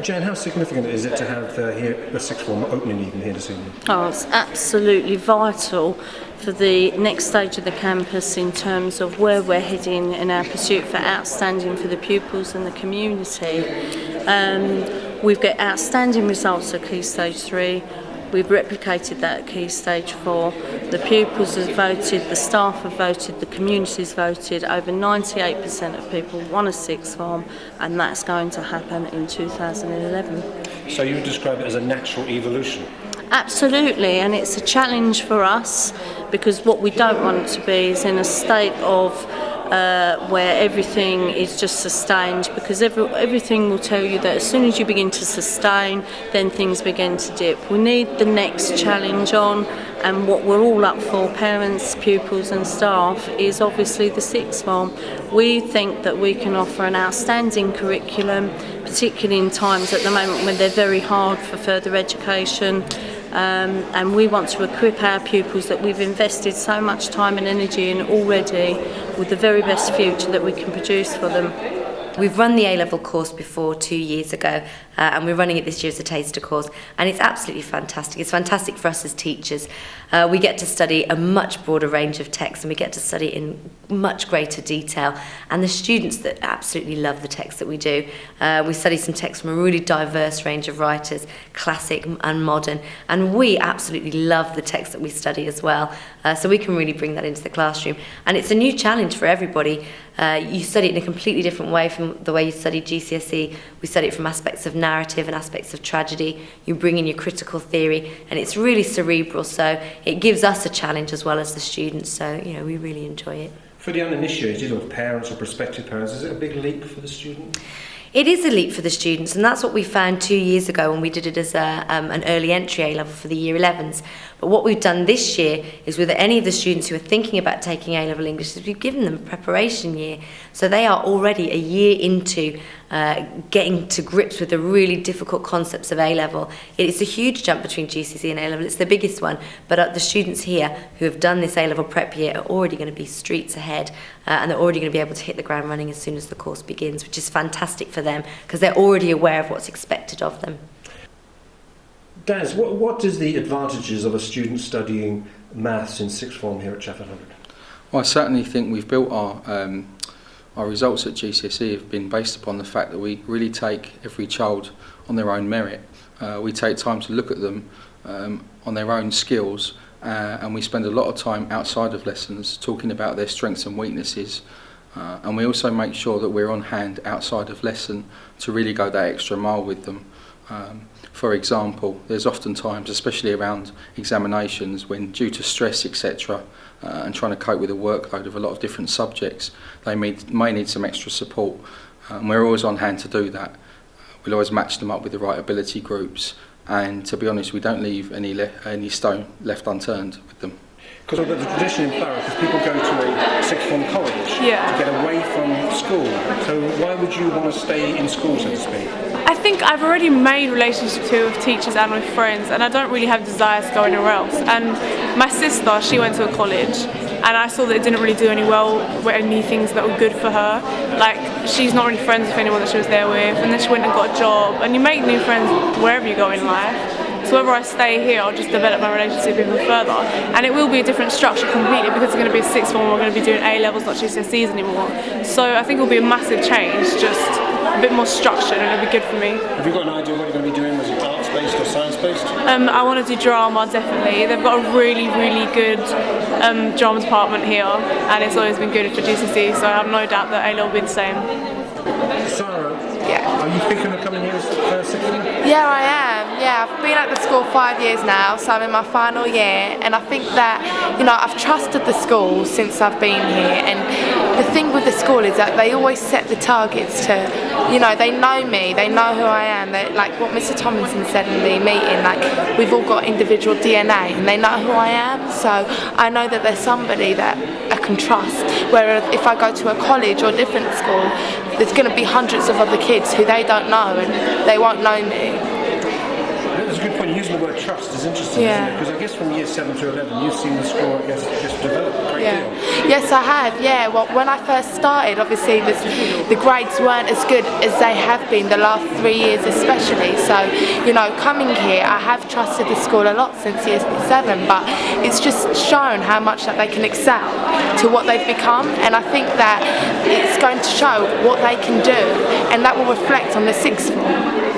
Jan, how significant is it to have here the sixth form opening even here this evening? Oh, it's absolutely vital for the next stage of the campus in terms of where we're heading in our pursuit for outstanding for the pupils and the community. We've got outstanding results at Key Stage 3. We've replicated that at Key Stage 4. The pupils have voted, the staff have voted, the community's voted. Over 98% of people want a sixth form, and that's going to happen in 2011. So you would describe it as a natural evolution? Absolutely, and it's a challenge for us because what we don't want to be is in a state of where everything is just sustained, because everything will tell you that as soon as you begin to sustain, then things begin to dip. We need the next challenge on, and what we're all up for, parents, pupils and staff, is obviously the sixth form. We think that we can offer an outstanding curriculum, particularly in times at the moment when they're very hard for further education. And we want to equip our pupils that we've invested so much time and energy in already with the very best future that we can produce for them. We've run the A-level course before 2 years ago, and we're running it this year as a taster course, and it's absolutely fantastic. It's fantastic for us as teachers. We get to study a much broader range of texts, and we get to study in much greater detail, and the students that absolutely love the texts that we do. We study some texts from a really diverse range of writers, classic and modern, and we absolutely love the texts that we study as well, so we can really bring that into the classroom. And it's a new challenge for everybody. You study it in a completely different way from the way you study GCSE. We study it from aspects of narrative and aspects of tragedy. You bring in your critical theory, and it's really cerebral, so it gives us a challenge as well as the students, so we really enjoy it. For the uninitiated or parents or prospective parents, is it a big leap for the student? It is a leap for the students, and that's what we found 2 years ago when we did it as an early entry A-level for the Year 11s. But what we've done this year is with any of the students who are thinking about taking A-level English, is we've given them a preparation year. So they are already a year into getting to grips with the really difficult concepts of A-level. It's a huge jump between GCSE and A-level. It's the biggest one. But the students here who have done this A-level prep year are already going to be streets ahead, and they're already going to be able to hit the ground running as soon as the course begins, which is fantastic for them because they're already aware of what's expected of them. Daz, what is the advantages of a student studying maths in sixth form here at Chafford? Well, I certainly think we've built our results at GCSE have been based upon the fact that we really take every child on their own merit. We take time to look at them on their own skills, and we spend a lot of time outside of lessons talking about their strengths and weaknesses. And we also make sure that we're on hand outside of lesson to really go that extra mile with them. For example, there's often times, especially around examinations, when due to stress, etc., and trying to cope with the workload of a lot of different subjects, they may need some extra support. And we're always on hand to do that. We'll always match them up with the right ability groups, and to be honest, we don't leave any stone left unturned with them. Because of the tradition in Thurrock, because people go to a sixth form college to get away from school. So why would you want to stay in school, so to speak? I think I've already made relationships here with teachers and with friends, and I don't really have desires to go anywhere else. And my sister, she went to a college, and I saw that it didn't really do any things that were good for her. Like, she's not really friends with anyone that she was there with, and then she went and got a job, and you make new friends wherever you go in life. So whether I stay here, I'll just develop my relationship even further. And it will be a different structure completely, because it's going to be a sixth form, we're going to be doing A-levels, not GCSEs anymore. So I think it will be a massive change, just a bit more structured, and it'll be good for me. Have you got an idea what you're going to be doing? Was it arts-based or science-based? I want to do drama, definitely. They've got a really, really good drama department here, and it's always been good for GCSE, so I have no doubt that A-level will be the same. Sarah, Yeah. are you thinking of coming here as sixth form? Yeah, I am. Yeah, I've been at the school 5 years now, so I'm in my final year, and I think that, I've trusted the school since I've been here, and the thing with the school is that they always set the targets to, they know me, they know who I am. They, like what Mr. Tomlinson said in the meeting, like, we've all got individual DNA, and they know who I am, so I know that there's somebody that I can trust, whereas if I go to a college or a different school, there's going to be hundreds of other kids who they don't know, and they won't know me. There's that's a good point. Using the word trust is interesting, isn't it? Because I guess from year 7 to 11, you've seen the school, I guess, just develop a great deal. Yes, I have. Yeah. Well, when I first started, obviously the grades weren't as good as they have been the last 3 years, especially. So, you know, coming here, I have trusted the school a lot since year 7, but it's just shown how much that they can excel to what they've become, and I think that it's going to show what they can do, and that will reflect on the 6th form.